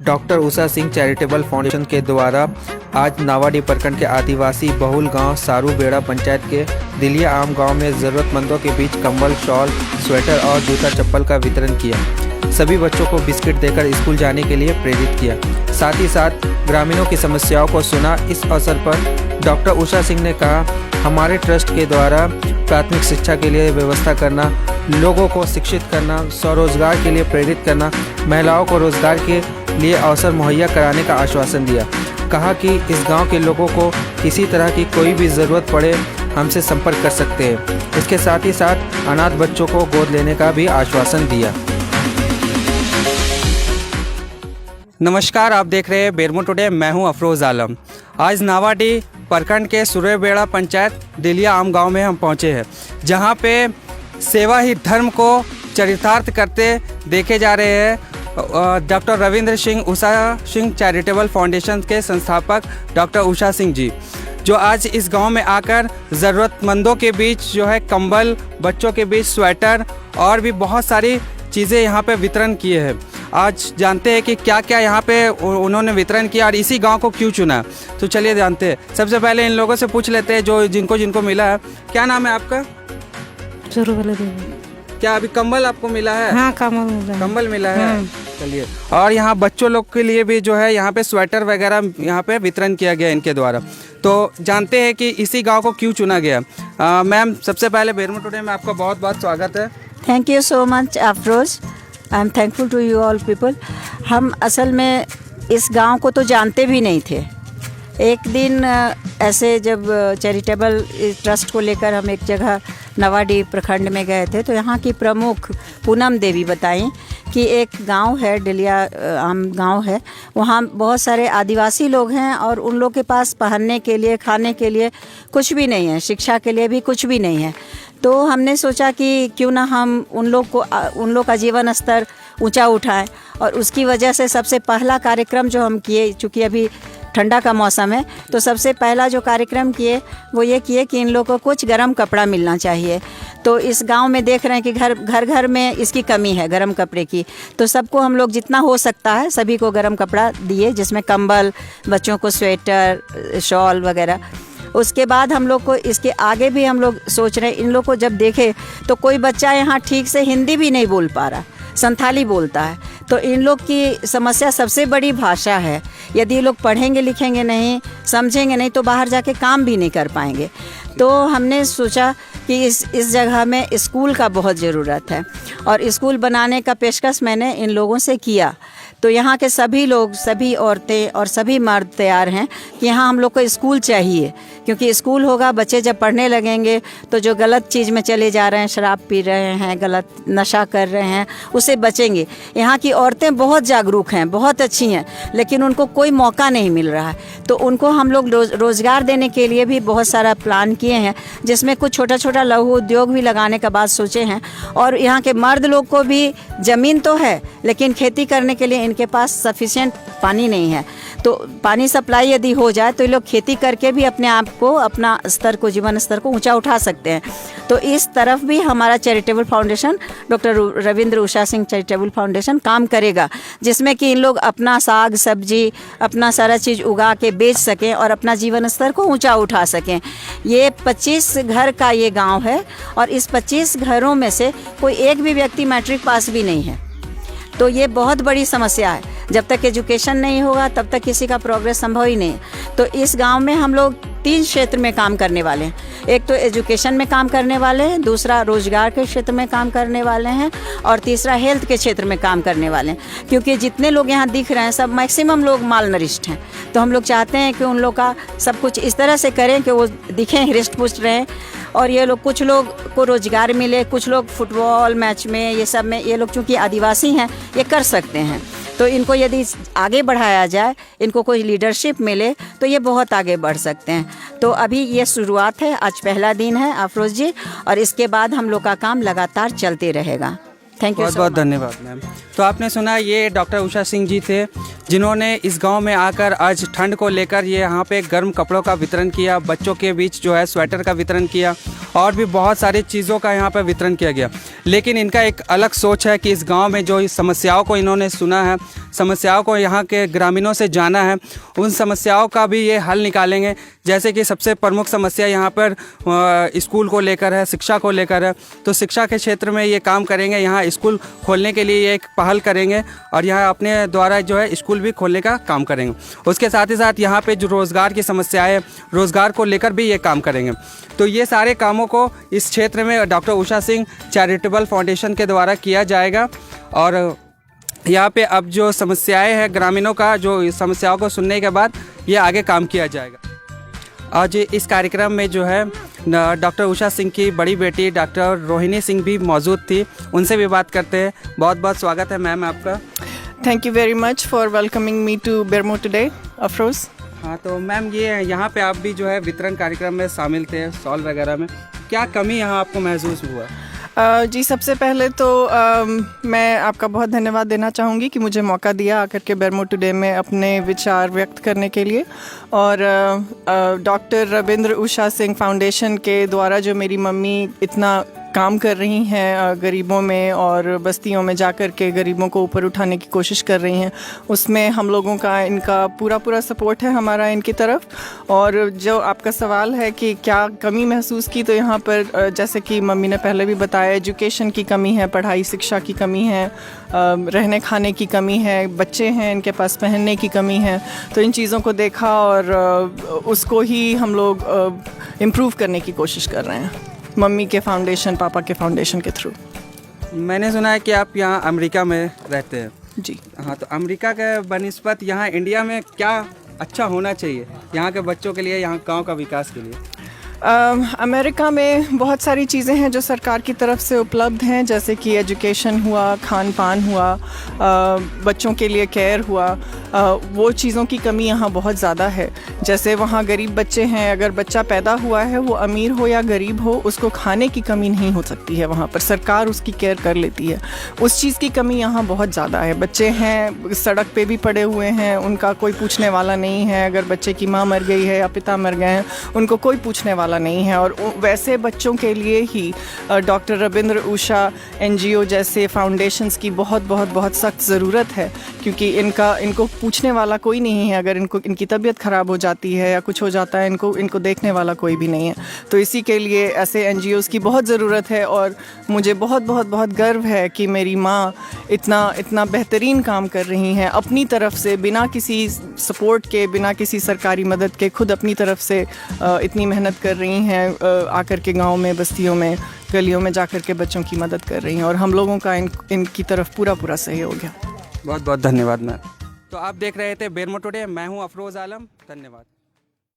Doctor Usha Singh charitable foundation के द्वारा आज नावाडीह प्रखंड के आदिवासी बहुल गांव सारूबेड़ा पंचायत के दिलिया आम गांव में ज़रूरतमंदों के बीच कंबल, शॉल, स्वेटर और जूता चप्पल का वितरण किया। सभी बच्चों को बिस्किट देकर स्कूल जाने के लिए प्रेरित किया। साथ ही साथ ग्रामीणों की समस्याओं को सुना। इस अवसर पर डॉक्टर उषा सिंह ने कहा, हमारे ट्रस्ट के द्वारा प्राथमिक शिक्षा के लिए व्यवस्था करना, लोगों को शिक्षित करना, स्वरोजगार के लिए प्रेरित करना, महिलाओं को रोजगार के लिए अवसर मुहैया कराने का आश्वासन दिया। कहा कि इस गांव के लोगों को किसी तरह की कोई भी ज़रूरत पड़े हमसे संपर्क कर सकते हैं। इसके साथ ही साथ अनाथ बच्चों को गोद लेने का भी आश्वासन दिया। नमस्कार, आप देख रहे हैं बेरमो टुडे। मैं हूं अफरोज़ आलम। आज नावाडीह प्रखंड के सूर्यबेड़ा पंचायत दिलिया आम गांव में हम पहुंचे हैं, जहां पे सेवा ही धर्म को चरितार्थ करते देखे जा रहे हैं doctor Ravindra Singh Usha Singh charitable foundation के संस्थापक डॉक्टर उषा सिंह जी, जो आज इस गांव में आकर ज़रूरतमंदों के बीच जो है कंबल, बच्चों के बीच स्वेटर और भी बहुत सारी चीज़ें यहां पे वितरण किए हैं। आज जानते हैं कि क्या क्या यहाँ पे उन्होंने वितरण किया और इसी गांव को क्यों चुना। तो चलिए जानते हैं। सबसे पहले इन लोगों से पूछ लेते हैं जो जिनको मिला है। क्या नाम है आपका? क्या अभी कंबल आपको मिला है? हाँ, कंबल मिला है। चलिए, और यहाँ बच्चों लोग के लिए भी जो है यहाँ पे स्वेटर वगैरह यहाँ पे वितरण किया गया इनके द्वारा। तो जानते हैं कि इसी गांव को क्यों चुना गया। मैम, सबसे पहले बेरमो टुडे में आपका बहुत बहुत स्वागत है। Thank you so much Afroz. I am thankful to you all people. हम असल में इस गांव को तो जानते भी नहीं थे। एक दिन ऐसे जब चैरिटेबल ट्रस्ट को लेकर हम एक जगह नावाडीह प्रखंड में गए थे, तो यहाँ की प्रमुख पूनम देवी बताई कि एक गांव है, दिलिया आम गांव है, वहाँ बहुत सारे आदिवासी लोग हैं और उन लोग के पास पहनने के लिए, खाने के लिए कुछ भी नहीं है, शिक्षा के लिए भी कुछ भी नहीं है। तो हमने सोचा कि क्यों ना हम उन लोग का जीवन स्तर ऊंचा उठाएं, और उसकी वजह से सबसे पहला कार्यक्रम जो हम किए, चूँकि अभी ठंडा का मौसम है, तो सबसे पहला जो कार्यक्रम किए वो ये किए कि इन लोगों को कुछ गर्म कपड़ा मिलना चाहिए। तो इस गांव में देख रहे हैं कि घर में इसकी कमी है, गर्म कपड़े की। तो सबको हम लोग जितना हो सकता है सभी को गर्म कपड़ा दिए, जिसमें कंबल, बच्चों को स्वेटर, शॉल वगैरह। उसके बाद हम लोग को इसके आगे भी हम लोग सोच रहे हैं, इन लोग को जब देखे तो कोई बच्चा यहाँ ठीक से हिंदी भी नहीं बोल पा रहा, संथाली बोलता है। तो इन लोग की समस्या सबसे बड़ी भाषा है। यदि ये लोग पढ़ेंगे लिखेंगे नहीं, समझेंगे नहीं, तो बाहर जाके काम भी नहीं कर पाएंगे। तो हमने सोचा कि इस जगह में स्कूल का बहुत ज़रूरत है, और स्कूल बनाने का पेशकश मैंने इन लोगों से किया। तो यहाँ के सभी लोग, सभी औरतें और सभी मर्द तैयार हैं कि यहाँ हम लोग को स्कूल चाहिए, क्योंकि स्कूल होगा, बच्चे जब पढ़ने लगेंगे तो जो गलत चीज़ में चले जा रहे हैं, शराब पी रहे हैं, गलत नशा कर रहे हैं, उससे बचेंगे। यहाँ की औरतें बहुत जागरूक हैं, बहुत अच्छी हैं, लेकिन उनको कोई मौका नहीं मिल रहा है। तो उनको हम लोग रोज़गार देने के लिए भी बहुत सारा प्लान किए हैं, जिसमें कुछ छोटा छोटा लघु उद्योग भी लगाने का बात सोचे हैं। और यहाँ के मर्द लोग को भी ज़मीन तो है, लेकिन खेती करने के लिए इनके पास सफिशिएंट पानी नहीं है। तो पानी सप्लाई यदि हो जाए तो ये लोग खेती करके भी अपने आप को, अपना स्तर को, जीवन स्तर को ऊंचा उठा सकते हैं। तो इस तरफ भी हमारा charitable foundation, doctor Ravindra Usha Singh charitable foundation काम करेगा, जिसमें कि इन लोग अपना साग सब्जी, अपना सारा चीज़ उगा के बेच सकें और अपना जीवन स्तर को ऊंचा उठा सकें। ये 25 घर का ये गाँव है, और इस 25 घरों में से कोई एक भी व्यक्ति मैट्रिक पास भी नहीं है। तो ये बहुत बड़ी समस्या है। जब तक एजुकेशन नहीं होगा तब तक किसी का प्रोग्रेस संभव ही नहीं। तो इस गांव में हम लोग 3 क्षेत्र में काम करने वाले हैं। एक तो एजुकेशन में काम करने वाले हैं, दूसरा रोजगार के क्षेत्र में काम करने वाले हैं, और तीसरा हेल्थ के क्षेत्र में काम करने वाले हैं। क्योंकि जितने लोग यहाँ दिख रहे हैं सब मैक्सिमम लोग माल नरिष्ठ हैं। तो हम लोग चाहते हैं कि उन लोग का सब कुछ इस तरह से करें कि वो दिखें, हृष्ट पुष्ट रहें, और ये लोग, कुछ लोग को रोजगार मिले, कुछ लोग फुटबॉल मैच में, ये सब में ये लोग चूँकि आदिवासी हैं ये कर सकते हैं। तो इनको यदि आगे बढ़ाया जाए, इनको कोई लीडरशिप मिले, तो ये बहुत आगे बढ़ सकते हैं। तो अभी ये शुरुआत है, आज पहला दिन है अफरोज जी, और इसके बाद हम लोग का काम लगातार चलते रहेगा। थैंक यू बहुत सो बहुत मच। धन्यवाद मैम। तो आपने सुना ये डॉक्टर उषा सिंह जी थे जिन्होंने इस गांव में आकर आज ठंड को लेकर ये यहाँ पे गर्म कपड़ों का वितरण किया, बच्चों के बीच जो है स्वेटर का वितरण किया और भी बहुत सारी चीज़ों का यहाँ पर वितरण किया गया। लेकिन इनका एक अलग सोच है कि इस गांव में जो इस समस्याओं को इन्होंने सुना है, समस्याओं को यहाँ के ग्रामीणों से जाना है, उन समस्याओं का भी ये हल निकालेंगे। जैसे कि सबसे प्रमुख समस्या यहाँ पर स्कूल को लेकर है, शिक्षा को लेकर है, तो शिक्षा के क्षेत्र में ये काम करेंगे। यहाँ स्कूल खोलने के लिए ये एक पहल करेंगे और यहाँ अपने द्वारा जो है स्कूल भी खोलने का काम करेंगे। उसके साथ ही साथ यहाँ पे जो रोज़गार की समस्या है, रोज़गार को लेकर भी ये काम करेंगे। तो ये सारे कामों को इस क्षेत्र में doctor Usha Singh charitable foundation के द्वारा किया जाएगा। और यहाँ पे अब जो समस्याएं हैं ग्रामीणों का, जो समस्याओं को सुनने के बाद ये आगे काम किया जाएगा। आज इस कार्यक्रम में जो है डॉक्टर उषा सिंह की बड़ी बेटी डॉक्टर रोहिणी सिंह भी मौजूद थी, उनसे भी बात करते हैं। बहुत बहुत स्वागत है मैम आपका। Thank you very much for welcoming me to Bermo today, Afroz. हाँ, तो मैम ये यहाँ पे आप भी जो है वितरण कार्यक्रम में शामिल थे, सॉल वगैरह में, क्या कमी यहाँ आपको महसूस हुआ? जी सबसे पहले तो मैं आपका बहुत धन्यवाद देना चाहूँगी कि मुझे मौका दिया आकर के बेरमो टुडे में अपने विचार व्यक्त करने के लिए। और डॉक्टर रविंद्र उषा सिंह फाउंडेशन के द्वारा जो मेरी मम्मी इतना काम कर रही हैं गरीबों में और बस्तियों में जाकर के गरीबों को ऊपर उठाने की कोशिश कर रही हैं, उसमें हम लोगों का इनका पूरा सपोर्ट है हमारा इनकी तरफ। और जो आपका सवाल है कि क्या कमी महसूस की, तो यहाँ पर जैसे कि मम्मी ने पहले भी बताया, एजुकेशन की कमी है, पढ़ाई शिक्षा की कमी है, रहने खाने की कमी है, बच्चे हैं इनके पास पहनने की कमी है। तो इन चीज़ों को देखा और उसको ही हम लोग इम्प्रूव करने की कोशिश कर रहे हैं मम्मी के फाउंडेशन, पापा के फाउंडेशन के थ्रू। मैंने सुना है कि आप यहाँ अमेरिका में रहते हैं। जी हाँ, तो अमेरिका के बनिस्बत यहाँ इंडिया में क्या अच्छा होना चाहिए यहाँ के बच्चों के लिए, यहाँ गांव का विकास के लिए? अमेरिका में बहुत सारी चीज़ें हैं जो सरकार की तरफ से उपलब्ध हैं, जैसे कि एजुकेशन हुआ, खान पान हुआ, बच्चों के लिए केयर हुआ। वो चीज़ों की कमी यहाँ बहुत ज़्यादा है। जैसे वहाँ गरीब बच्चे हैं, अगर बच्चा पैदा हुआ है वो अमीर हो या गरीब हो, उसको खाने की कमी नहीं हो सकती है, वहाँ पर सरकार उसकी केयर कर लेती है। उस चीज़ की कमी यहाँ बहुत ज़्यादा है। बच्चे हैं सड़क पे भी पड़े हुए हैं, उनका कोई पूछने वाला नहीं है। अगर बच्चे की माँ मर गई है या पिता मर गए हैं, उनको कोई पूछने वाला नहीं है। और वैसे बच्चों के लिए ही डॉक्टर रविंद्र उषा NGO जैसे फाउंडेशंस की बहुत सख्त ज़रूरत है, क्योंकि इनको पूछने वाला कोई नहीं है। अगर इनकी तबीयत ख़राब हो जाती है या कुछ हो जाता है, इनको देखने वाला कोई भी नहीं है। तो इसी के लिए ऐसे NGOs की बहुत ज़रूरत है। और मुझे बहुत गर्व है कि मेरी माँ इतना बेहतरीन काम कर रही हैं अपनी तरफ से, बिना किसी सपोर्ट के, बिना किसी सरकारी मदद के, खुद अपनी तरफ से इतनी मेहनत कर रही हैं, आकर के गाँव में, बस्तियों में, गलियों में जाकर के बच्चों की मदद कर रही हैं। और हम लोगों का इनकी तरफ पूरा सहयोग है। बहुत बहुत धन्यवाद मैम। तो आप देख रहे थे बेरमो टुडे, मैं हूँ अफरोज़ आलम। धन्यवाद।